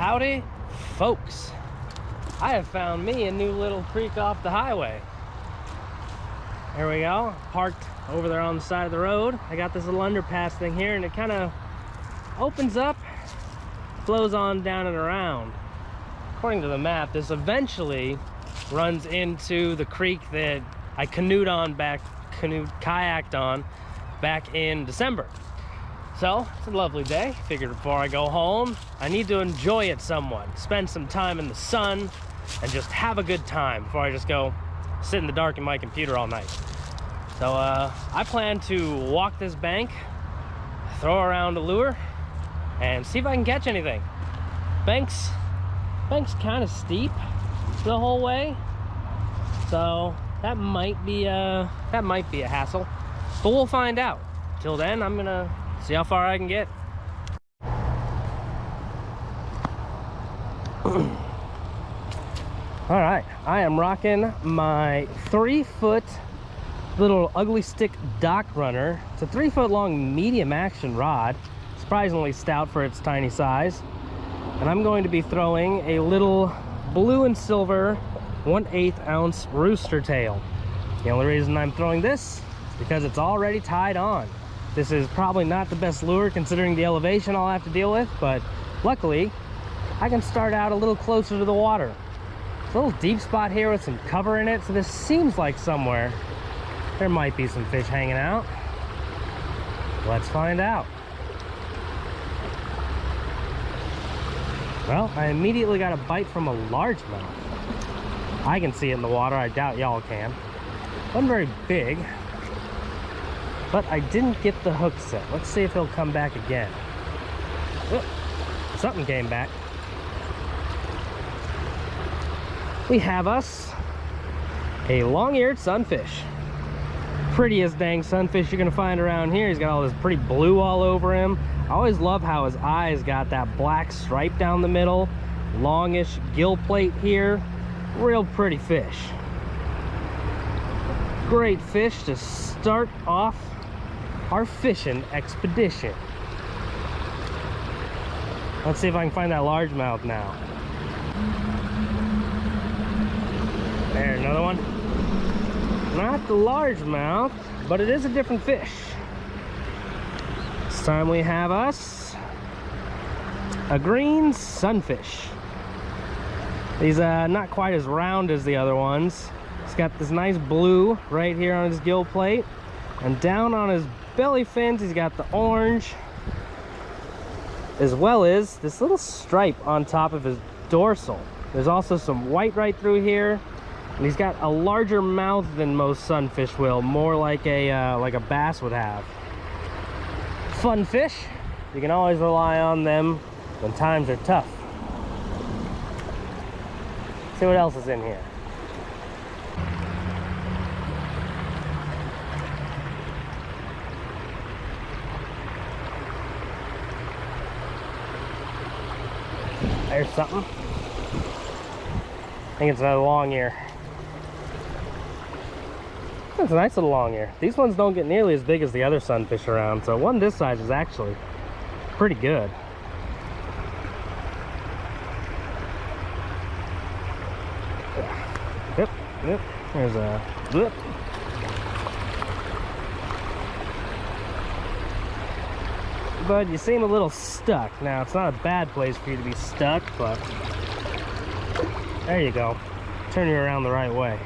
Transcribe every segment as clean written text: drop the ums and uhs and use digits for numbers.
howdy, folks. I have found me a new little creek off the highway. There we go, parked over there on the side of the road. I got this little underpass thing here, and it kind of opens up, flows on down and around. According to the map, this eventually runs into the creek that I kayaked on back in December. So it's a lovely day. Figured before I go home, I need to enjoy it somewhat, spend some time in the sun and just have a good time before I just go sit in the dark in my computer all night. So I plan to walk this bank, throw around a lure, and see if I can catch anything. Bank's kind of steep the whole way, so that might be a hassle, but we'll find out. Till then, I'm gonna see how far I can get. All right, I am rocking my 3-foot little ugly stick dock runner. It's a 3-foot long medium action rod, surprisingly stout for its tiny size. And I'm going to be throwing a little blue and silver 1/8 ounce Rooster Tail. The only reason I'm throwing this is because it's already tied on. This is probably not the best lure considering the elevation I'll have to deal with, but luckily I can start out a little closer to the water. It's a little deep spot here with some cover in it, so this seems like somewhere there might be some fish hanging out. Let's find out. Well, I immediately got a bite from a largemouth. I can see it in the water. I doubt y'all can. Wasn't very big, but I didn't get the hook set. Let's see if he'll come back again. Oh, something came back. We have us a long-eared sunfish. Prettiest dang sunfish you're gonna find around here. He's got all this pretty blue all over him. I always love how his eyes got that black stripe down the middle. Longish gill plate here. Real pretty fish. Great fish to start off our fishing expedition. Let's see if I can find that largemouth now. There, another one. Not the largemouth, but it is a different fish. This time we have us a green sunfish. He's not quite as round as the other ones. He's got this nice blue right here on his gill plate, and down on his belly fins he's got the orange, as well as this little stripe on top of his dorsal. There's also some white right through here, and he's got a larger mouth than most sunfish will, more like a bass would have. Fun fish. You can always rely on them when times are tough. See what else is in here. There's something. I think it's another long ear. That's a nice little long ear. These ones don't get nearly as big as the other sunfish around, so one this size is actually pretty good. Yep, yep. There's a blip. But you seem a little stuck. Now, it's not a bad place for you to be stuck, but there you go. Turn you around the right way.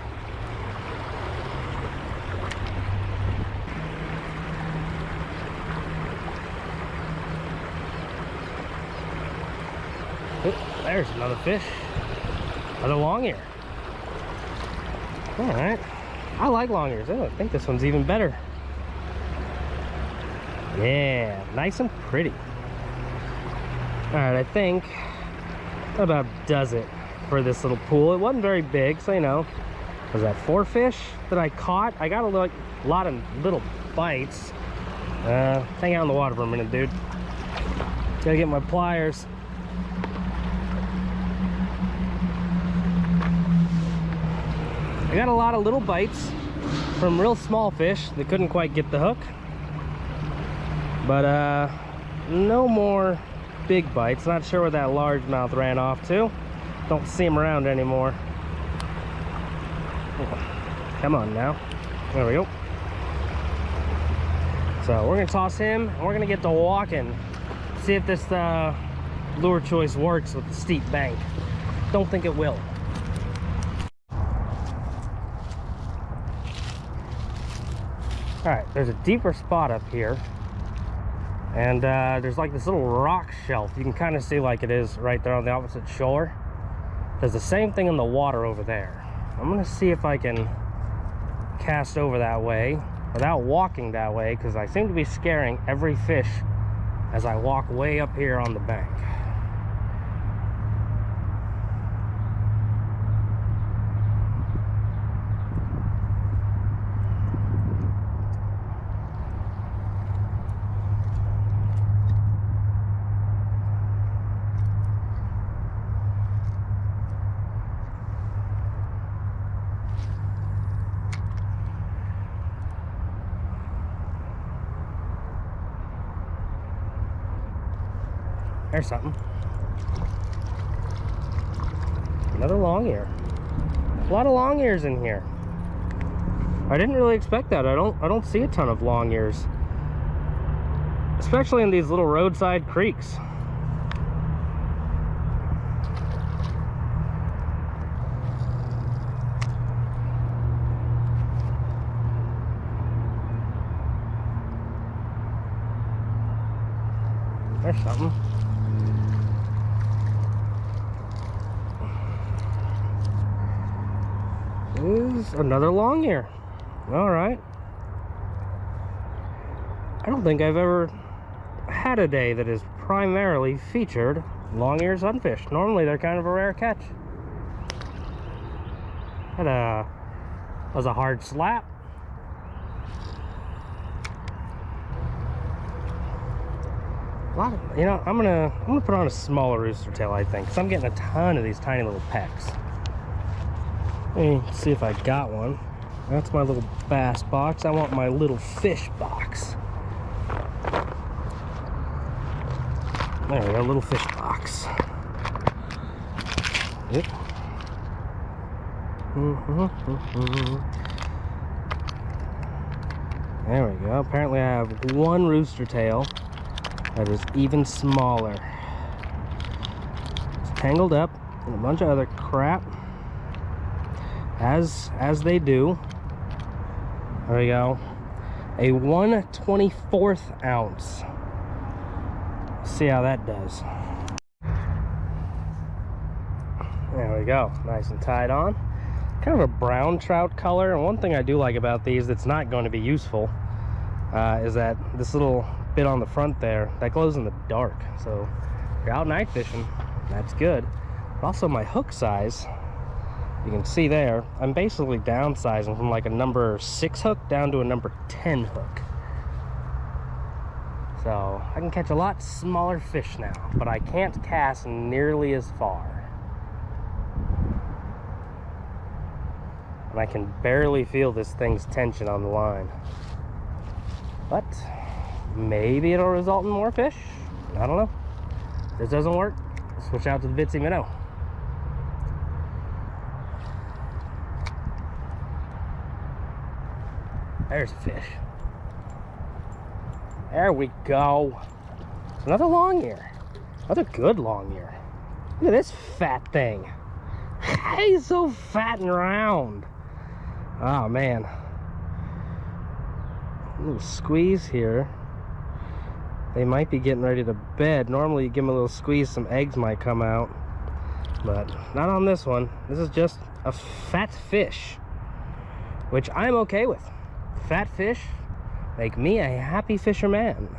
Oh, there's another fish. Another long ear. All right. I like long ears. I think this one's even better. Yeah, nice and pretty. All right, I think that about does it for this little pool. It wasn't very big, so you know, was that 4 fish that I caught? I got a lot of little bites. Hang out in the water for a minute, dude. Gotta get my pliers. I got a lot of little bites from real small fish that couldn't quite get the hook. But no more big bites. Not sure where that largemouth ran off to. Don't see him around anymore. Come on now. There we go. So we're gonna toss him and we're gonna get to walking. See if this lure choice works with the steep bank. Don't think it will. All right, there's a deeper spot up here. And there's like this little rock shelf. You can kind of see like it is right there on the opposite shore. There's the same thing in the water over there. I'm gonna see if I can cast over that way without walking that way, because I seem to be scaring every fish as I walk way up here on the bank. There's something. Another long ear. A lot of long ears in here. I didn't really expect that. I don't see a ton of long ears, especially in these little roadside creeks. There's something. Is another long ear. All right. I don't think I've ever had a day that is primarily featured long ear sunfish. Normally they're kind of a rare catch. That was a hard slap. A lot of, you know, I'm gonna put on a smaller rooster tail, I think, because I'm getting a ton of these tiny little pecks. Let me see if I got one. That's my little bass box. I want my little fish box. There we go, little fish box. Yep. There we go. Apparently I have one rooster tail that is even smaller. It's tangled up in a bunch of other crap. As they do. There we go. A 1/24 ounce. See how that does. There we go. Nice and tied on. Kind of a brown trout color. And one thing I do like about these that's not going to be useful is that this little bit on the front there, that glows in the dark. So if you're out night fishing, that's good. But also my hook size, you can see there, I'm basically downsizing from like a number 6 hook down to a number 10 hook. So I can catch a lot smaller fish now, but I can't cast nearly as far. And I can barely feel this thing's tension on the line. But maybe it'll result in more fish. I don't know. If this doesn't work, switch out to the Bitsy minnow. There's a fish. There we go. Another long ear. Another good long ear. Look at this fat thing. He's so fat and round. Oh man. A little squeeze here. They might be getting ready to bed. Normally you give them a little squeeze, some eggs might come out. But not on this one. This is just a fat fish, which I'm okay with. Fat fish make me a happy fisherman.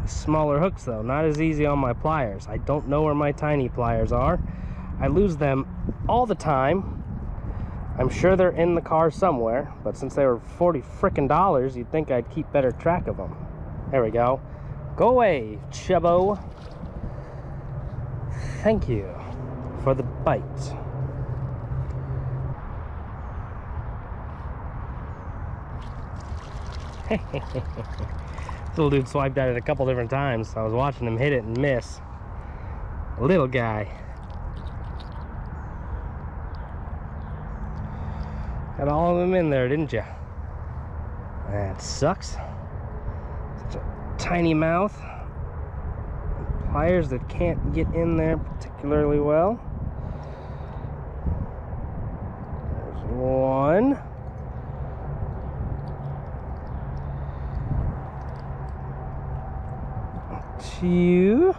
Smaller hooks though, not as easy on my pliers. I don't know where my tiny pliers are. I lose them all the time. I'm sure they're in the car somewhere, but since they were $40 frickin', you'd think I'd keep better track of them. There we go. Go away, chubbo. Thank you for the bite. Little dude swiped at it a couple different times. I was watching him hit it and miss. Little guy. Got all of them in there, didn't you? That sucks. Such a tiny mouth. Pliers that can't get in there particularly well. There's one. Two.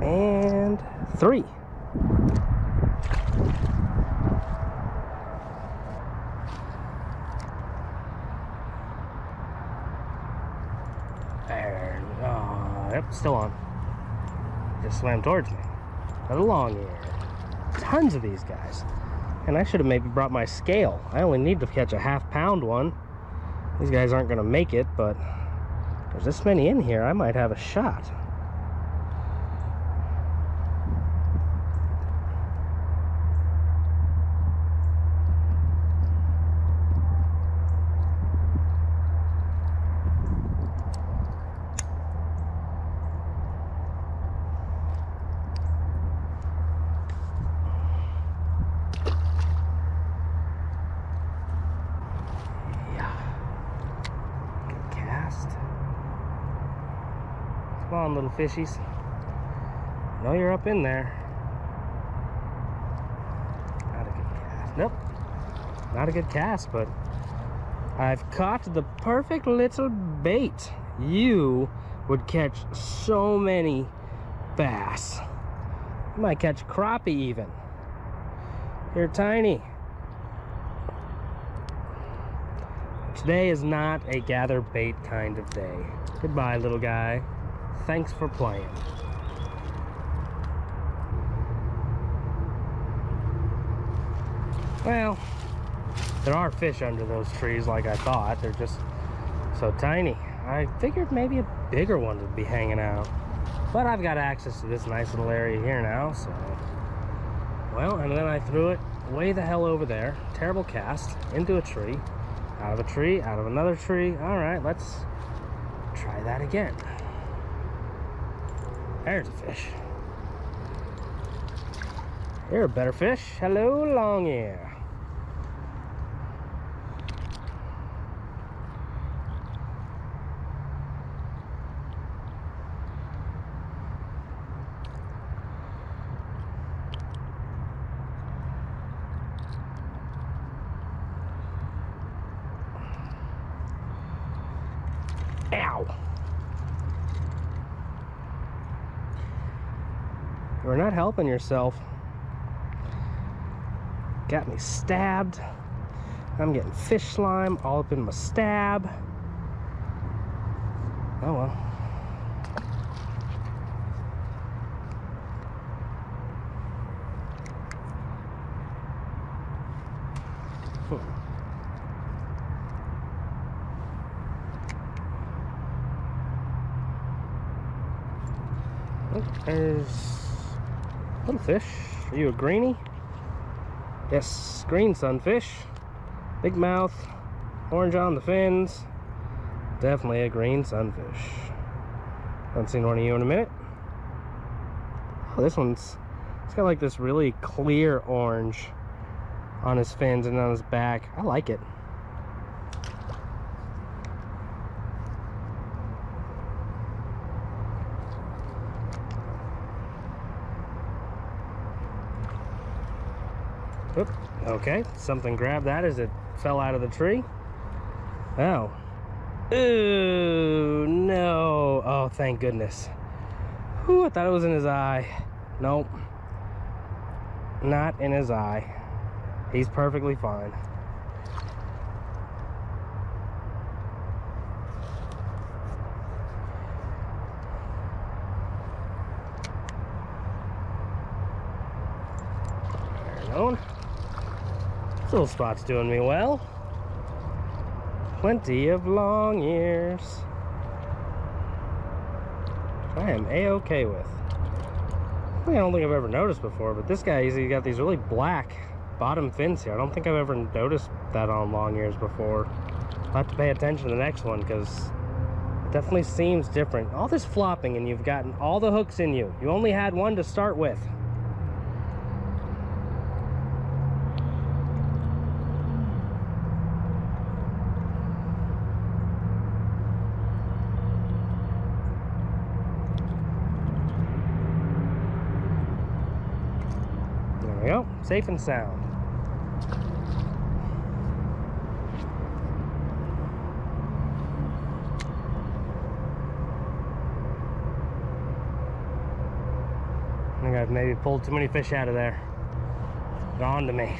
And three. There. Oh, yep, still on. Just swam towards me. Another long ear. Tons of these guys. And I should have maybe brought my scale. I only need to catch a half-pound one. These guys aren't going to make it, but there's this many in here, I might have a shot. Come on, little fishies. I know you're up in there. Not a good cast. Nope. Not a good cast, but I've caught the perfect little bait. You would catch so many bass. You might catch crappie even. You're tiny. Today is not a gather bait kind of day. Goodbye, little guy. Thanks for playing. Well, there are fish under those trees like I thought. They're just so tiny. I figured maybe a bigger one would be hanging out. But I've got access to this nice little area here now, so... Well, and then I threw it way the hell over there. Terrible cast. Into a tree. Out of a tree. Out of another tree. Alright, let's try that again. There's a fish. You're a better fish. Hello, long ear. Ow. You're not helping yourself. Got me stabbed. I'm getting fish slime all up in my stab. Oh well. Oh, there's little fish. Are you a greenie? Yes, green sunfish. Big mouth, orange on the fins. Definitely a green sunfish. Haven't seen one of you in a minute. Oh, this one's, it's got like this really clear orange on his fins and on his back. I like it. Oop, okay, something grabbed that as it fell out of the tree. Oh. Ooh, no. Oh, thank goodness. Ooh, I thought it was in his eye. Nope. Not in his eye. He's perfectly fine. There, going. This little spot's doing me well. Plenty of long ears. I am a-okay with. I don't think I've ever noticed before, but this guy, he's got these really black bottom fins here. I don't think I've ever noticed that on long ears before. I'll have to pay attention to the next one because it definitely seems different. All this flopping and you've gotten all the hooks in you. You only had one to start with. There we go, safe and sound. I think I've maybe pulled too many fish out of there. Gone to me.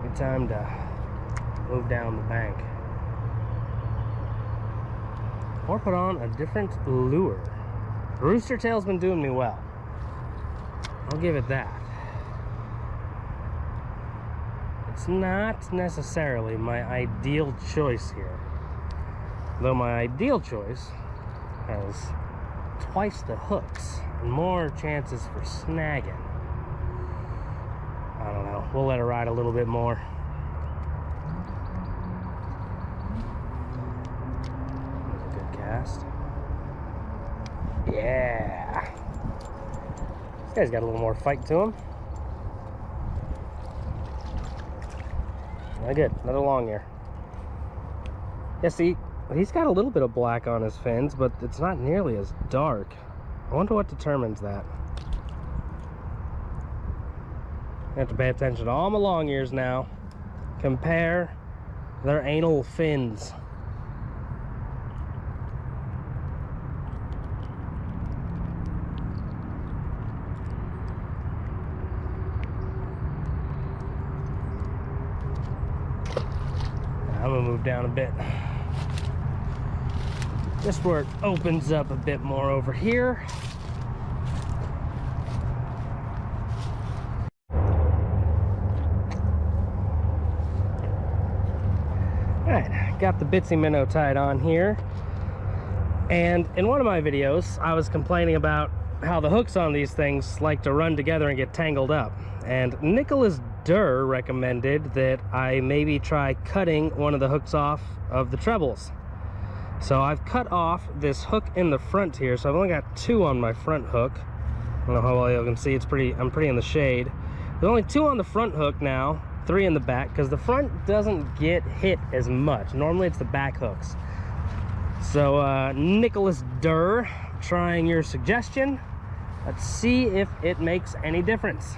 Good time to move down the bank. Or put on a different lure. Rooster Tail's been doing me well. I'll give it that. It's not necessarily my ideal choice here. Though my ideal choice has twice the hooks and more chances for snagging. I don't know. We'll let it ride a little bit more. That's a good cast. Yeah. This guy's got a little more fight to him. Not good. Another long ear. Yeah, see, he's got a little bit of black on his fins, but it's not nearly as dark. I wonder what determines that. I have to pay attention to all my long ears now. Compare their anal fins. I'm gonna move down a bit. Just where it opens up a bit more over here. Alright, got the bitsy minnow tied on here. And in one of my videos, I was complaining about how the hooks on these things like to run together and get tangled up. And Nicholas Durr recommended that I maybe try cutting one of the hooks off of the trebles. So I've cut off this hook in the front here, so I've only got two on my front hook. I don't know how well you can see, I'm pretty in the shade. There's only two on the front hook now, three in the back, because the front doesn't get hit as much. Normally it's the back hooks. So Nicholas Durr, trying your suggestion. Let's see if it makes any difference.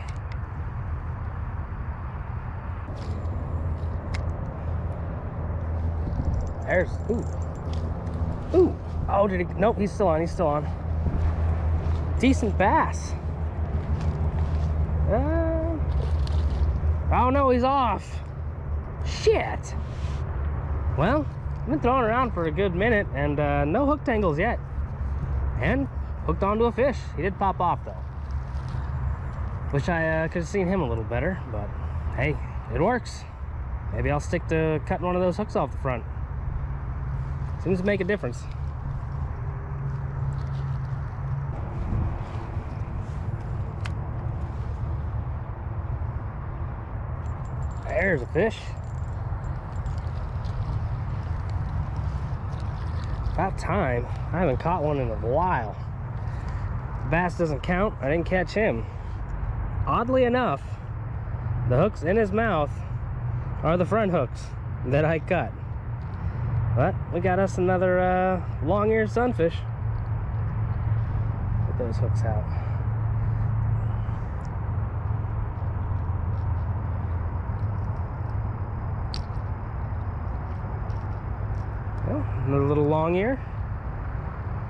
There's, ooh. Ooh, oh, did he? Nope, he's still on, Decent bass. Oh no, he's off. Shit. Well, I've been throwing around for a good minute and no hook tangles yet. And hooked onto a fish. He did pop off though. Wish I could have seen him a little better, but hey, it works. Maybe I'll stick to cutting one of those hooks off the front. Seems to make a difference. There's a fish. About time. I haven't caught one in a while. Bass doesn't count. I didn't catch him. Oddly enough, the hooks in his mouth are the front hooks that I cut. But we got us another long-eared sunfish. Get those hooks out. Well, another little long ear.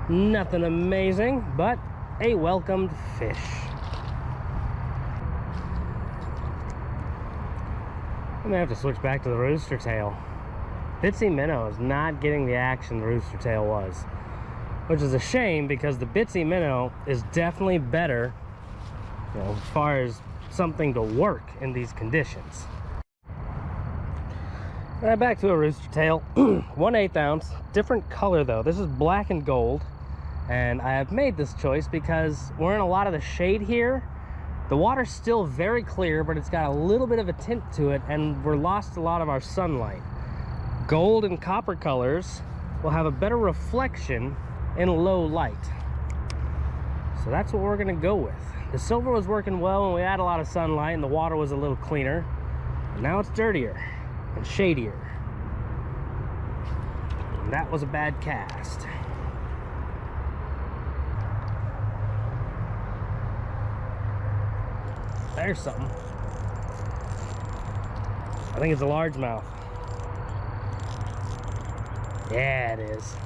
Nothing amazing, but a welcomed fish. I'm gonna have to switch back to the Rooster Tail. Bitsy minnow is not getting the action the Rooster Tail was, which is a shame because the bitsy minnow is definitely better, you know, as far as something to work in these conditions. Right, back to a Rooster Tail. 1/8 ounce, different color though. This is black and gold, and I have made this choice because we're in a lot of the shade here. The water's still very clear, but it's got a little bit of a tint to it, and we're lost a lot of our sunlight. gold and copper colors will have a better reflection in low light. So that's what we're gonna go with. The silver was working well when we had a lot of sunlight and the water was a little cleaner. Now it's dirtier and shadier. And that was a bad cast. There's something. I think it's a largemouth. Yeah, it is.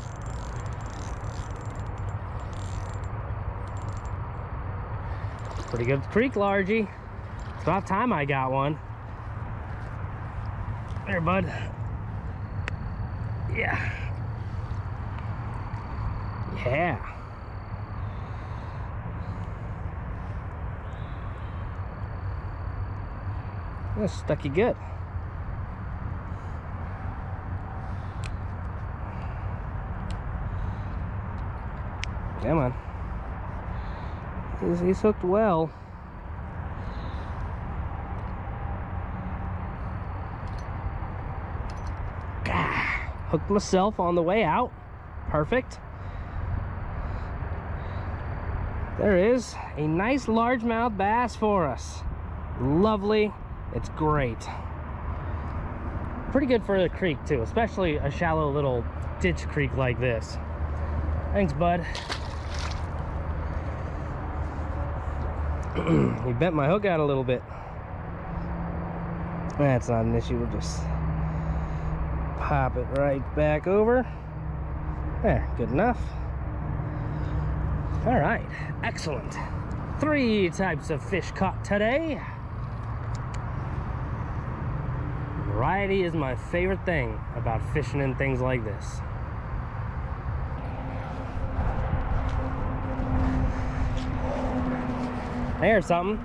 Pretty good creek largie. It's about time I got one. There, bud. Yeah. Yeah. That stuck you good. Come on. He's hooked well. Hooked myself on the way out. Perfect. There is a nice largemouth bass for us. Lovely. It's great. Pretty good for the creek too, especially a shallow little ditch creek like this. Thanks, bud. He bent my hook out a little bit. That's not an issue. We'll just pop it right back over. There, good enough. All right, excellent. 3 types of fish caught today. Variety is my favorite thing about fishing in things like this. There's something.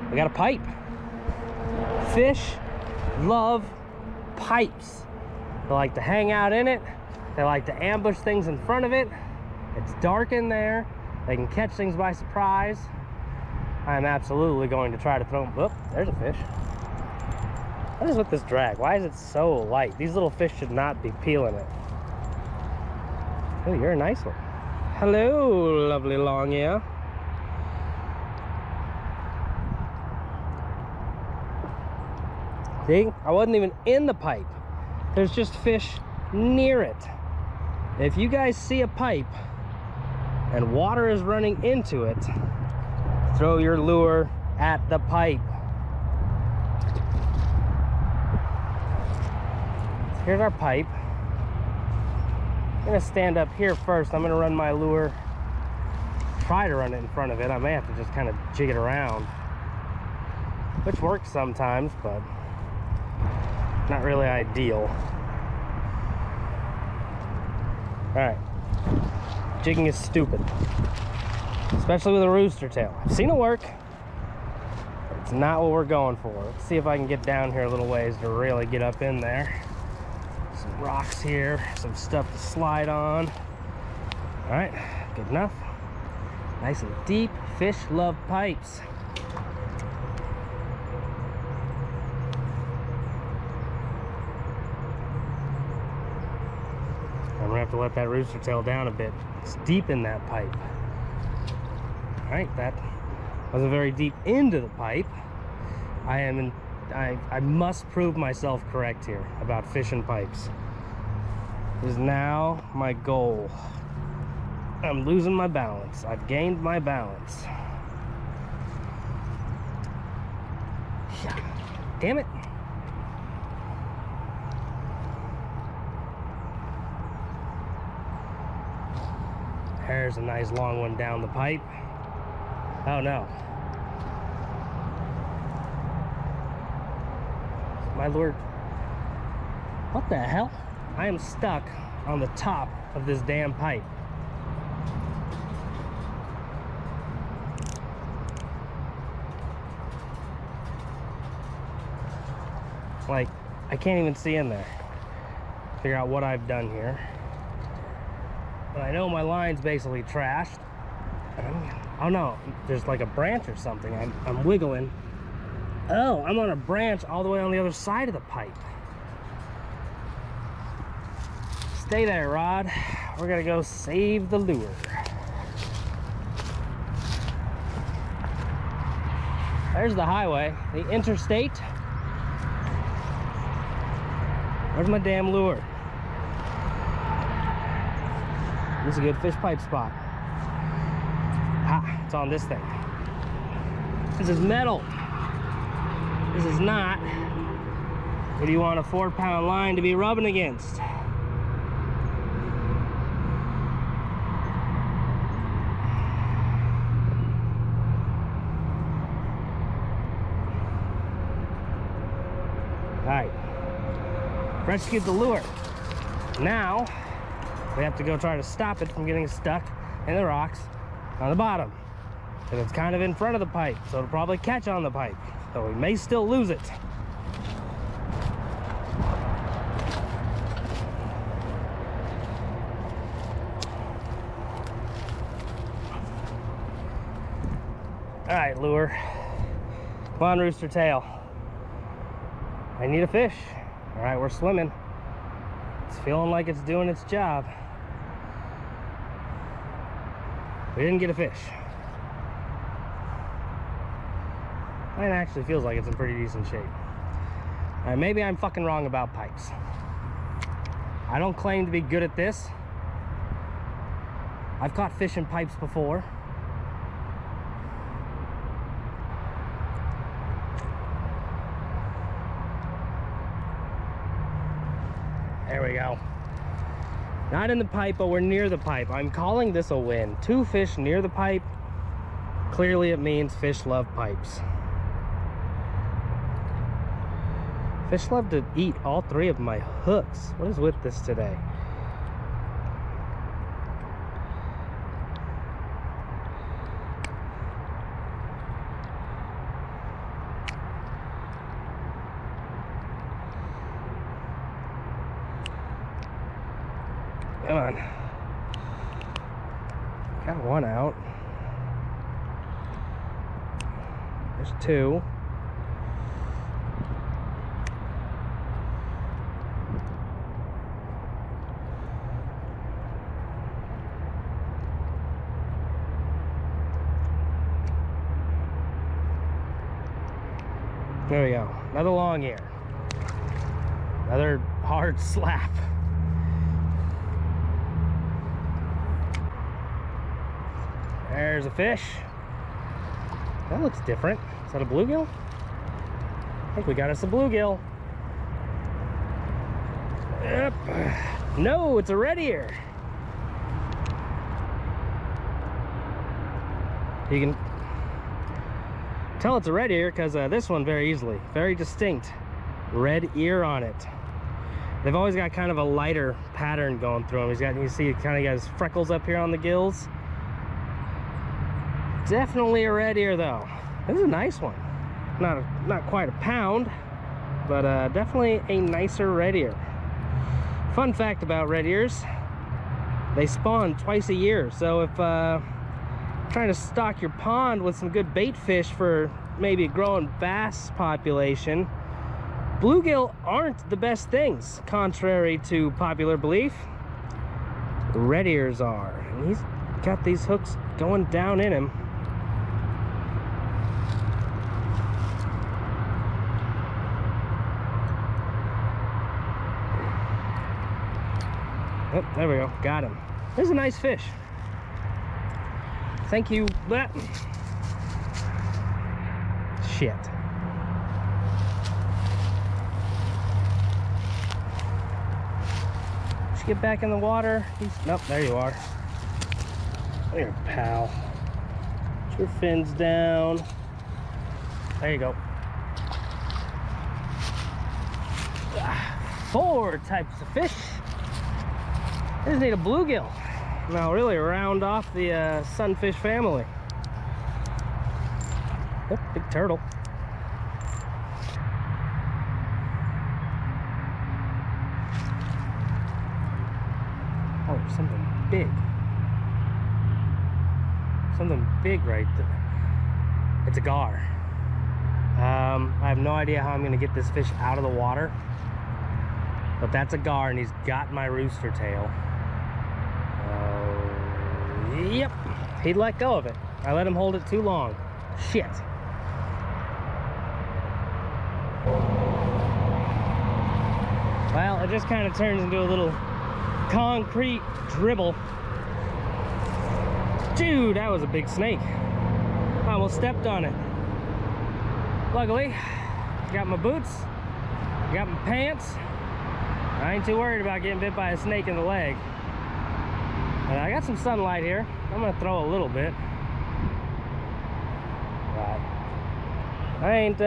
We got a pipe. Fish love pipes. They like to hang out in it. They like to ambush things in front of it. It's dark in there. They can catch things by surprise. I'm absolutely going to try to throw them. Oh, there's a fish. What is with this drag? Why is it so light? These little fish should not be peeling it. Oh, you're a nice one. Hello, lovely long ear. See, I wasn't even in the pipe. There's just fish near it. If you guys see a pipe and water is running into it, throw your lure at the pipe. Here's our pipe. I'm gonna stand up here first. I'm gonna run my lure, try to run it in front of it. I may have to just kind of jig it around, which works sometimes, but not really ideal. All right, jigging is stupid, especially with a rooster tail. I've seen it work, but it's not what we're going for. Let's see if I can get down here a little ways to really get up in there. Some rocks here, some stuff to slide on. All right, good enough. Nice and deep. Fish love pipes. I'm gonna have to let that rooster tail down a bit. It's deep in that pipe. All right, that wasn't very deep into the pipe. I must prove myself correct here about fishing pipes. Is now my goal. I'm losing my balance. I've gained my balance. Damn it. There's a nice long one down the pipe. Oh no. My lure. What the hell? I am stuck on the top of this damn pipe. Like, I can't even see in there. Figure out what I've done here. But I know my line's basically trashed. Oh no, there's like a branch or something. I'm wiggling. Oh, I'm on a branch all the way on the other side of the pipe. Stay there, rod. We're gonna go save the lure. There's the highway, the interstate. Where's my damn lure? This is a good fish pipe spot. Ah, it's on this thing. This is metal. This is not what do you want a 4-pound line to be rubbing against. Alright, rescued the lure. Now, we have to go try to stop it from getting stuck in the rocks on the bottom. And it's kind of in front of the pipe, so it'll probably catch on the pipe. So we may still lose it. Alright, lure. Come on, Rooster Tail. I need a fish. Alright, we're swimming. It's feeling like it's doing its job. We didn't get a fish. Mine actually feels like it's in pretty decent shape. Alright, maybe I'm fucking wrong about pipes. I don't claim to be good at this. I've caught fish in pipes before. There we go. Not in the pipe, but we're near the pipe. I'm calling this a win. 2 fish near the pipe. Clearly it means fish love pipes. Fish love to eat all 3 of my hooks. What is with this today? Come on. Got 1 out. There's 2. There we go. Another long ear. Another hard slap. There's a fish. That looks different. Is that a bluegill? I think we got us a bluegill. Yep. No, it's a red ear. You can tell it's a red ear because this one very easily, very distinct red ear on it. They've always got kind of a lighter pattern going through them. He's got, you see, he kind of got his freckles up here on the gills. Definitely a red ear though. This is a nice one. Not quite a pound, but definitely a nicer red ear. Fun fact about red ears: they spawn twice a year. So if trying to stock your pond with some good bait fish for maybe a growing bass population, bluegill aren't the best things, contrary to popular belief. Red ears are, and he's got these hooks going down in him. Oh, there we go, got him. There's a nice fish. Thank you. Shit. Just get back in the water. Nope, there you are. There, pal. Put your fins down. There you go. 4 types of fish. I just need a bluegill. Now really round off the sunfish family. Oh, big turtle. Oh, something big. Something big right there. It's a gar. I have no idea how I'm gonna get this fish out of the water. But that's a gar, and he's got my rooster tail. Yep, he'd let go of it. I let him hold it too long. Shit. Well, it just kind of turns into a little concrete dribble. Dude, that was a big snake. I almost stepped on it. Luckily, got my boots, got my pants. I ain't too worried about getting bit by a snake in the leg. But I got some sunlight here. I'm gonna throw a little bit. But I ain't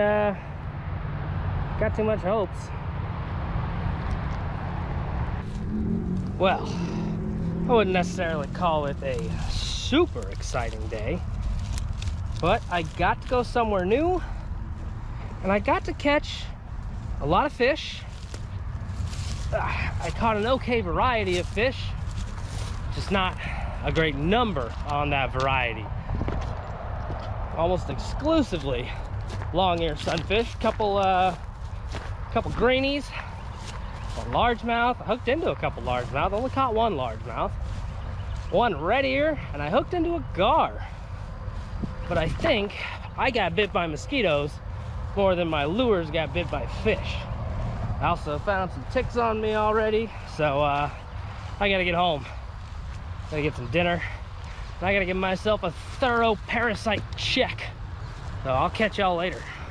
got too much hopes. Well, I wouldn't necessarily call it a super exciting day, but I got to go somewhere new, and I got to catch a lot of fish. I caught an okay variety of fish, just not a great number on that variety. Almost exclusively long-eared sunfish, couple greenies, a largemouth. I hooked into a couple largemouth, only caught one largemouth, one red ear, and I hooked into a gar. But I think I got bit by mosquitoes more than my lures got bit by fish. I also found some ticks on me already, so I gotta get home. Gotta get some dinner, and I gotta give myself a thorough parasite check. So I'll catch y'all later.